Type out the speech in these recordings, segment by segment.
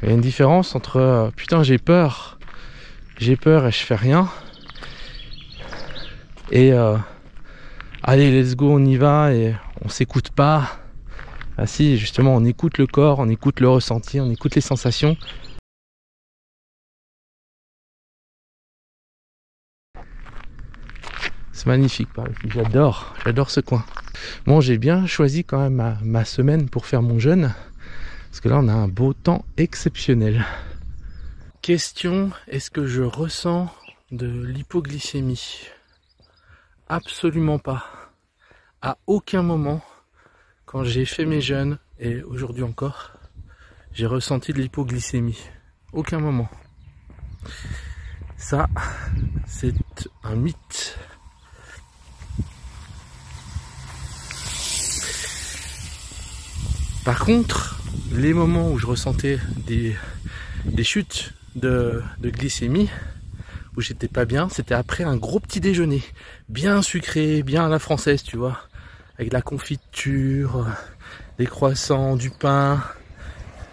Il y a une différence entre putain j'ai peur et je fais rien, et allez let's go on y va et on s'écoute pas. Ah si, justement on écoute le corps, on écoute le ressenti, on écoute les sensations. C'est magnifique par ici, j'adore ce coin. Bon, j'ai bien choisi quand même ma semaine pour faire mon jeûne, parce que là on a un beau temps exceptionnel. Question, est-ce que je ressens de l'hypoglycémie? Absolument pas. À aucun moment, quand j'ai fait mes jeûnes, et aujourd'hui encore, j'ai ressenti de l'hypoglycémie. Aucun moment. Ça, c'est un mythe. Par contre, les moments où je ressentais des chutes de glycémie, où j'étais pas bien, c'était après un gros petit déjeuner, bien sucré, bien à la française, tu vois, avec de la confiture, des croissants, du pain,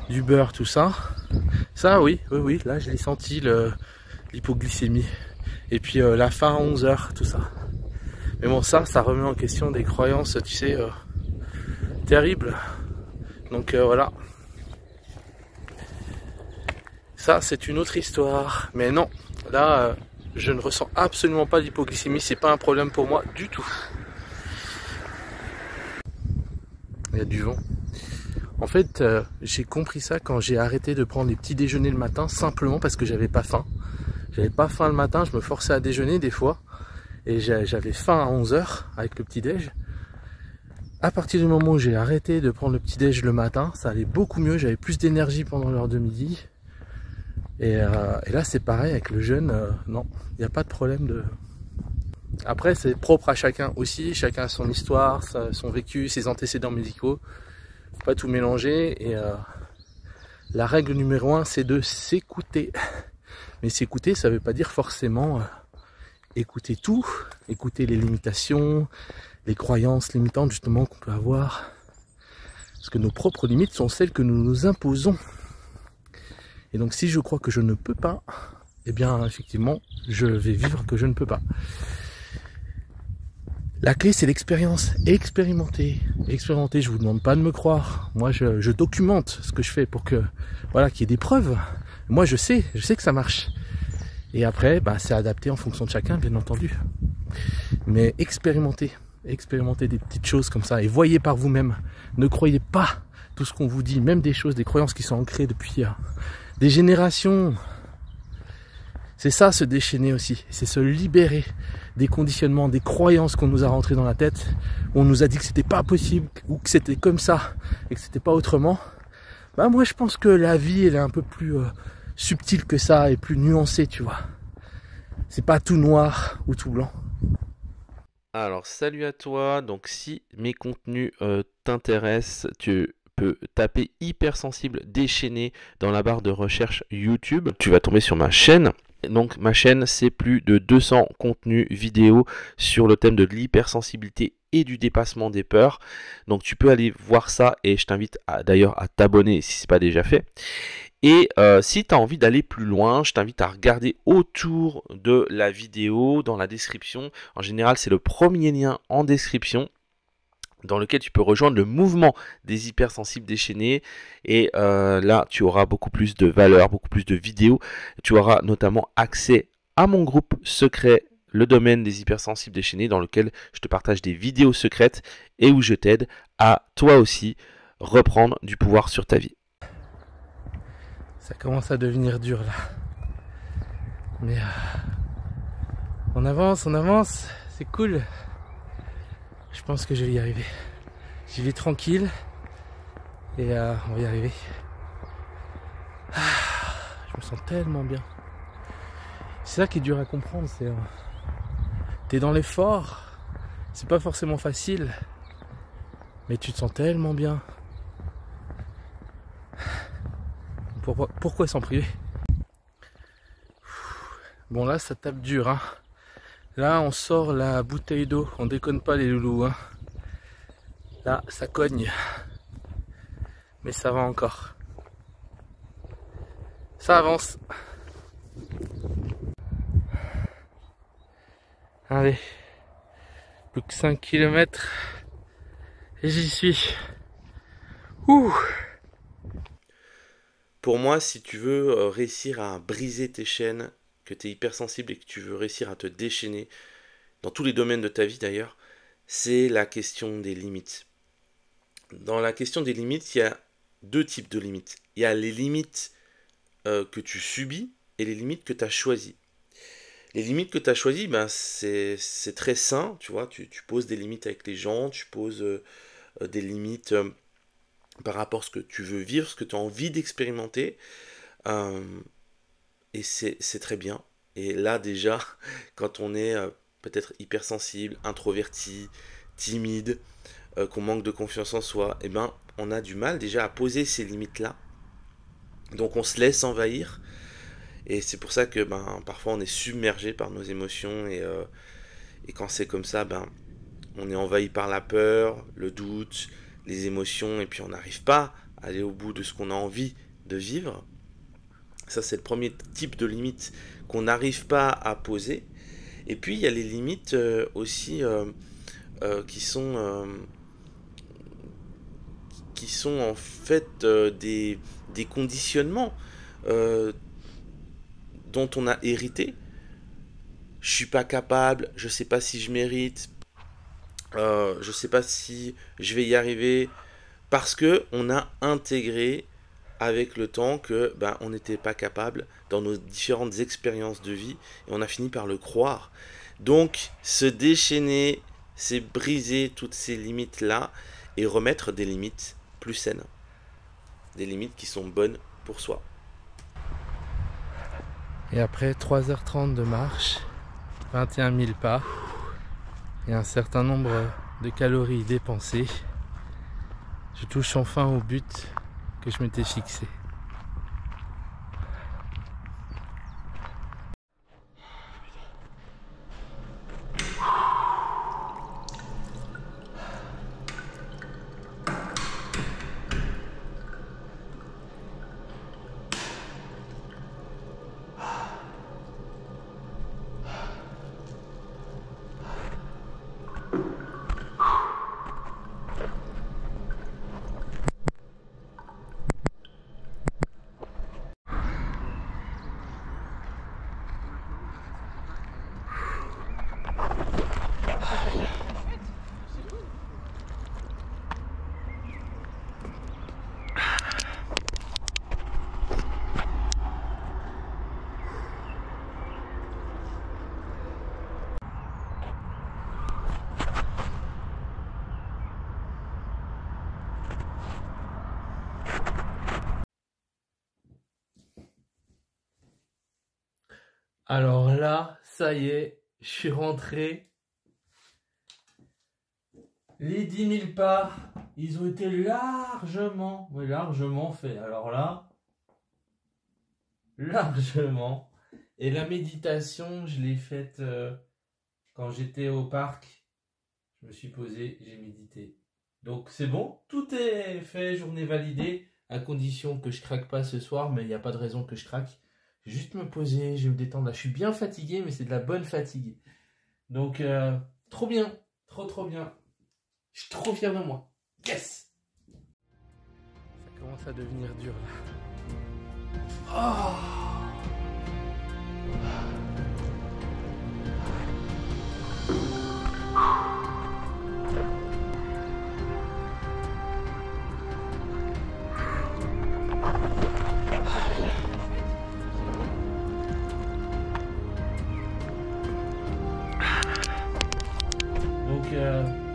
du beurre, tout ça. Ça, oui, là je l'ai senti, l'hypoglycémie. Et puis la faim à 11 h, tout ça. Mais bon, ça remet en question des croyances, tu sais, terribles. Donc voilà. Ça, c'est une autre histoire. Mais non, là, je ne ressens absolument pas d'hypoglycémie. C'est pas un problème pour moi du tout. Il y a du vent. En fait, j'ai compris ça quand j'ai arrêté de prendre les petits déjeuners le matin, simplement parce que j'avais pas faim. J'avais pas faim le matin, je me forçais à déjeuner des fois. Et j'avais faim à 11 h avec le petit déj. À partir du moment où j'ai arrêté de prendre le petit déj le matin, ça allait beaucoup mieux, j'avais plus d'énergie pendant l'heure de midi. Et là c'est pareil avec le jeûne, non, il n'y a pas de problème de... Après c'est propre à chacun aussi, chacun a son histoire, son vécu, ses antécédents médicaux. Faut pas tout mélanger, et la règle numéro 1 c'est de s'écouter. Mais s'écouter, ça veut pas dire forcément écouter tout, écouter les limitations, les croyances limitantes justement qu'on peut avoir. Parce que nos propres limites sont celles que nous nous imposons. Et donc si je crois que je ne peux pas, eh bien effectivement, je vais vivre que je ne peux pas. La clé c'est l'expérience. Expérimenter. Expérimenter, je vous demande pas de me croire. Moi je documente ce que je fais pour que, voilà, qu'il y ait des preuves. Moi je sais que ça marche. Et après, bah, c'est adapté en fonction de chacun, bien entendu. Mais expérimentez des petites choses comme ça et voyez par vous-même. Ne croyez pas tout ce qu'on vous dit, même des choses, des croyances qui sont ancrées depuis des générations. C'est ça, se déchaîner aussi. C'est se libérer des conditionnements, des croyances qu'on nous a rentrées dans la tête. Où on nous a dit que c'était pas possible, ou que c'était comme ça, et que c'était pas autrement. Bah moi je pense que la vie, elle est un peu plus subtile que ça, et plus nuancée, tu vois. C'est pas tout noir ou tout blanc. Alors salut à toi, donc si mes contenus t'intéressent, tu peux taper hypersensible déchaîné dans la barre de recherche YouTube. Tu vas tomber sur ma chaîne. Donc ma chaîne, c'est plus de 200 contenus vidéo sur le thème de l'hypersensibilité et du dépassement des peurs. Donc tu peux aller voir ça, et je t'invite d'ailleurs à t'abonner si ce n'est pas déjà fait. Et si tu as envie d'aller plus loin, je t'invite à regarder autour de la vidéo, dans la description. En général, c'est le premier lien en description, dans lequel tu peux rejoindre le mouvement des hypersensibles déchaînés. Et là, tu auras beaucoup plus de valeur, beaucoup plus de vidéos. Tu auras notamment accès à mon groupe secret, le domaine des hypersensibles déchaînés, dans lequel je te partage des vidéos secrètes et où je t'aide à toi aussi reprendre du pouvoir sur ta vie. Ça commence à devenir dur là. Mais on avance, c'est cool. Je pense que je vais y arriver. J'y vais tranquille et on va y arriver. Je me sens tellement bien. C'est ça qui est dur à comprendre, c'est t'es dans l'effort, c'est pas forcément facile, mais tu te sens tellement bien. Pourquoi s'en priver? Bon là ça tape dur hein. Là on sort la bouteille d'eau, on déconne pas les loulous hein. Là ça cogne. Mais ça va encore. Ça avance. Allez, plus que 5 km et j'y suis. Ouh. Pour moi, si tu veux réussir à briser tes chaînes, que tu es hypersensible et que tu veux réussir à te déchaîner, dans tous les domaines de ta vie d'ailleurs, c'est la question des limites. Dans la question des limites, il y a deux types de limites. Il y a les limites que tu subis et les limites que tu as choisies. Les limites que tu as choisies, ben, c'est très sain, tu vois, tu poses des limites avec les gens, tu poses des limites par rapport à ce que tu veux vivre, ce que tu as envie d'expérimenter, et c'est très bien. Et là déjà, quand on est peut-être hypersensible, introverti, timide, qu'on manque de confiance en soi, eh ben, on a du mal déjà à poser ces limites-là. Donc on se laisse envahir. Et c'est pour ça que parfois on est submergé par nos émotions. Et quand c'est comme ça, on est envahi par la peur, le doute, les émotions. Et puis on n'arrive pas à aller au bout de ce qu'on a envie de vivre. Ça, c'est le premier type de limite qu'on n'arrive pas à poser. Et puis il y a les limites aussi qui sont en fait des conditionnements dont on a hérité. Je suis pas capable, je sais pas si je mérite, je sais pas si je vais y arriver, parce que on a intégré avec le temps que on n'était pas capable dans nos différentes expériences de vie, et on a fini par le croire. Donc se déchaîner, c'est briser toutes ces limites là et remettre des limites plus saines, des limites qui sont bonnes pour soi. Et après 3h30 de marche, 21 000 pas et un certain nombre de calories dépensées, je touche enfin au but que je m'étais fixé. Alors là, ça y est, je suis rentré. Les 10 000 pas, ils ont été largement faits. Alors là, largement. Et la méditation, je l'ai faite quand j'étais au parc. Je me suis posé, j'ai médité. Donc c'est bon, tout est fait, journée validée, à condition que je craque pas ce soir, mais il n'y a pas de raison que je craque. Je vais juste me poser, je vais me détendre. Là, je suis bien fatigué, mais c'est de la bonne fatigue. Donc, trop bien, trop bien. Je suis trop fier de moi. Yes! Ça commence à devenir dur là. Oh!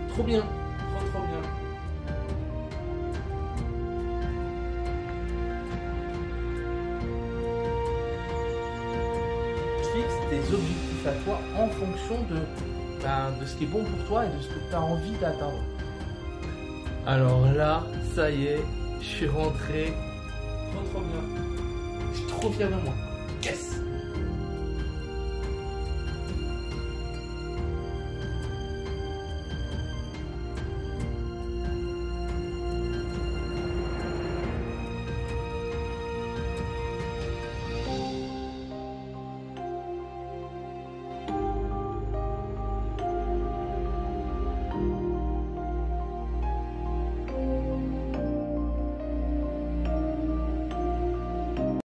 Trop bien, trop bien. Fixe tes objectifs à toi en fonction de ce qui est bon pour toi et de ce que tu as envie d'atteindre. Alors là, ça y est, je suis rentré. Trop bien. Je suis trop fier de moi. Yes!